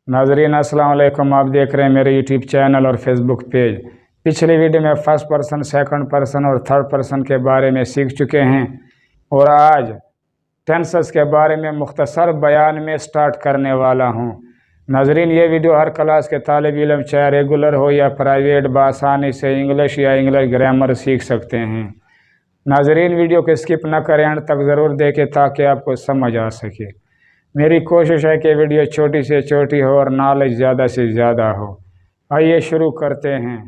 नाजरीन अस्सलाम वालेकुम। आप देख रहे हैं मेरे यूट्यूब चैनल और फेसबुक पेज। पिछले वीडियो में फर्स्ट पर्सन, सेकंड पर्सन और थर्ड पर्सन के बारे में सीख चुके हैं और आज टेंसेस के बारे में मुख्तसर बयान में स्टार्ट करने वाला हूं। नाजरीन, ये वीडियो हर क्लास के तालिब इल्म चाहे रेगुलर हो या प्राइवेट बआसानी से इंग्लिश या इंग्लिश ग्रामर सीख सकते हैं। नाजरीन, वीडियो को स्किप न करें, अंत तक ज़रूर देखें ताकि आपको समझ आ सके। मेरी कोशिश है कि वीडियो छोटी से छोटी हो और नॉलेज ज़्यादा से ज़्यादा हो। आइए शुरू करते हैं।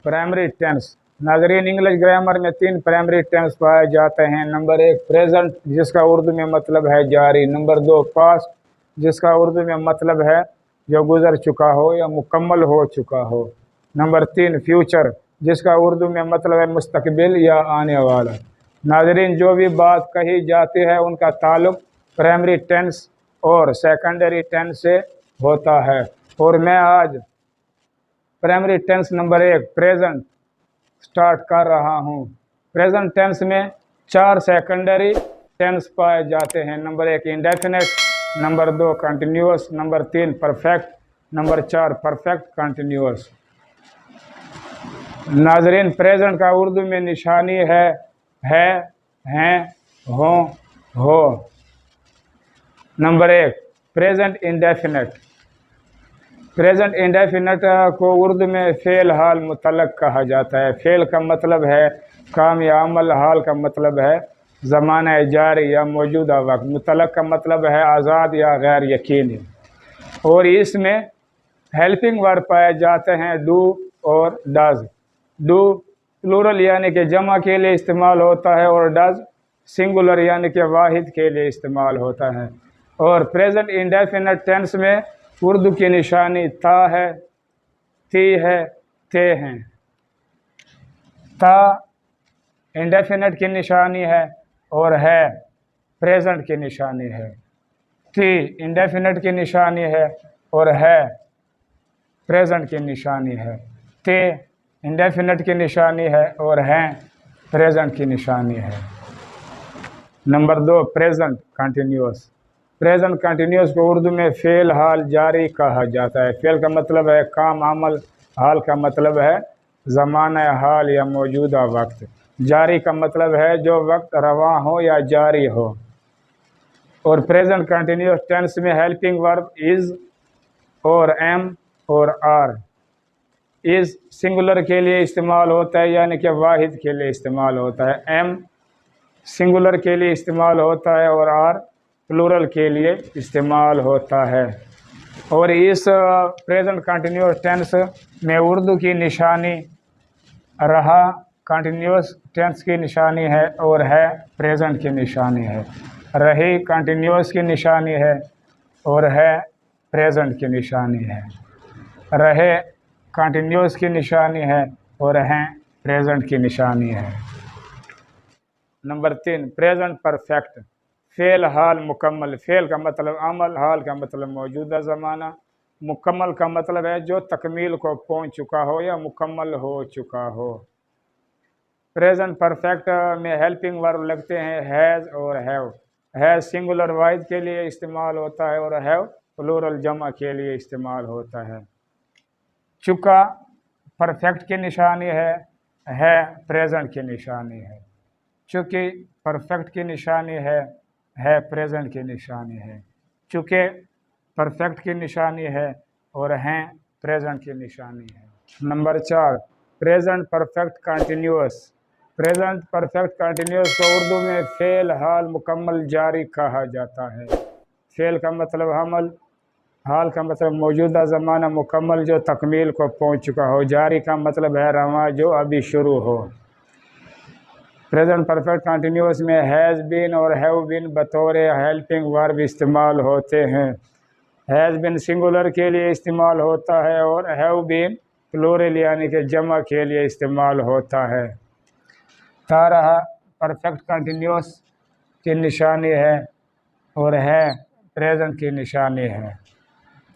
Primary tense. नाजरीन, इंग्लिश ग्रामर में 3 प्राइमरी टेंस पाए जाते हैं। नंबर 1 प्रेजेंट, जिसका उर्दू में मतलब है जारी। नंबर 2 पास्ट, जिसका उर्दू में मतलब है जो गुजर चुका हो या मुकम्मल हो चुका हो। नंबर 3 फ्यूचर, जिसका उर्दू में मतलब है मुस्तकबिल या आने वाला। नाजरीन, जो भी बात कही जाती है उनका ताल्लुक प्राइमरी टेंस और सेकेंडरी टेंस से होता है और मैं आज primary tense number 1 present start कर रहा हूँ। प्रेजेंट टेंस में 4 सेकेंडरी टेंस पाए जाते हैं। Number 1 indefinite, number 2 continuous, number 3 perfect, number 4 perfect continuous. नाजरीन, प्रेजेंट का उर्दू में निशानी है, हैं, हो। Number 1 present indefinite. Present indefinite को उर्दू में फ़ेल हाल मुतल्लक कहा जाता है। फ़ेल का मतलब है काम या अमल, हाल का मतलब है ज़माना जारी या मौजूदा वक्त, मुतल्लक का मतलब है आज़ाद या गैर यकीनी। और इसमें हेल्पिंग वर्ब पाए जाते हैं डू और डज। डू प्लूरल यानी कि जमा के लिए इस्तेमाल होता है और डज सिंगुलर यानी कि वाहिद के लिए इस्तेमाल होता है। और प्रेजेंट इंडेफिनेट टेंस में उर्दू की निशानी ता है, ती है, ते हैं। ता इंडेफिनेट की निशानी है और है प्रेजेंट की निशानी है। ती इंडेफिनेट की निशानी है और है प्रेजेंट की निशानी है। ते इंडेफिनेट की निशानी है और हैं प्रेजेंट की निशानी है। Number 2 present continuous. Present continuous को उर्दू में फ़ेल हाल जारी कहा जाता है। फ़ेल का मतलब है काम अमल, हाल का मतलब है ज़माना हाल या मौजूदा वक्त, जारी का मतलब है जो वक्त रवा हो या जारी हो। और प्रेजेंट कंटिन्यूअस टेंस में हेल्पिंग वर्ब इज़ और एम और आर। इज़ सिंगुलर के लिए इस्तेमाल होता है यानी कि वाहिद के लिए इस्तेमाल होता है। एम सिंगुलर के लिए इस्तेमाल होता है और आर प्लूरल के लिए इस्तेमाल होता है। और इस प्रेजेंट कंटिन्यूअस टेंस में उर्दू की निशानी रहा कंटिन्यूअस टेंस की निशानी है और है प्रेजेंट की निशानी है। रही कंटिन्यूअस की निशानी है और है प्रेजेंट की निशानी है। रहे कंटिन्यूअस की निशानी है और हैं प्रेजेंट की निशानी है। Number 3 present perfect. फ़ेल हाल मुकम्मल। फ़ेल का मतलब अमल, हाल का मतलब मौजूदा ज़माना, मुकम्मल का मतलब है जो तकमील को पहुंच चुका हो या मुकम्मल हो चुका हो। प्रेजेंट परफेक्ट में हेल्पिंग वर्ब लगते हैं हैज़ और हैव। हैज़ सिंगुलर वाहिद के लिए इस्तेमाल होता है और हैव प्लूरल जमा के लिए इस्तेमाल होता है। चुका परफेक्ट की निशानी है प्रेजेंट की निशानी है। चूँकि परफेक्ट की निशानी है प्रेजेंट की निशानी है। चूँकि परफेक्ट की निशानी है और हैं प्रेजेंट की निशानी है। Number 4 present perfect continuous. Present perfect continuous को उर्दू में फ़ेल हाल मुकम्मल जारी कहा जाता है। फ़ेल का मतलब अमल, हाल का मतलब मौजूदा ज़माना, मुकम्मल जो तकमील को पहुंच चुका हो, जारी का मतलब है रवा जो अभी शुरू हो। प्रेजेंट परफेक्ट कंटिन्यूअस में हैज़ बीन और हैव बीन बतौर हेल्पिंग वर्ब इस्तेमाल होते हैं। हैज़ बीन सिंगुलर के लिए इस्तेमाल होता है और हैव बीन प्लूरल यानी कि जमा के लिए इस्तेमाल होता है। ता रहा परफेक्ट कंटिन्यूअस की निशानी है और है प्रेजेंट की निशानी है।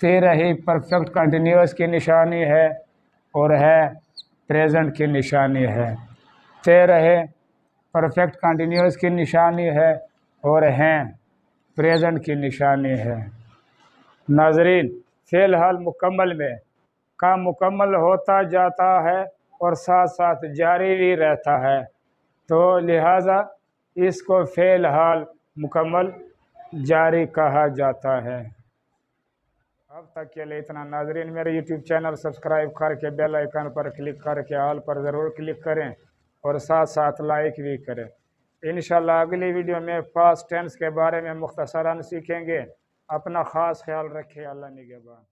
ते रही परफेक्ट कंटिन्यूअस की निशानी है और है प्रेजेंट की निशानी है। ते रहे परफेक्ट कंटिन्यूअस की निशानी है और हैं प्रेजेंट की निशानी है। नाजरीन, फ़ेल हाल मुकम्मल में काम मुकम्मल होता जाता है और साथ साथ जारी भी रहता है, तो लिहाजा इसको फ़ेल हाल मुकम्मल जारी कहा जाता है। अब तक के लिए इतना। नाजरीन, मेरे यूट्यूब चैनल सब्सक्राइब करके बेल आइकन पर क्लिक करके ऑल पर ज़रूर क्लिक करें और साथ साथ लाइक भी करें। इंशाल्लाह अगली वीडियो में पास्ट टेंस के बारे में मुख्तसरन सीखेंगे। अपना ख़ास ख्याल रखें। अल्लाह निगहबान।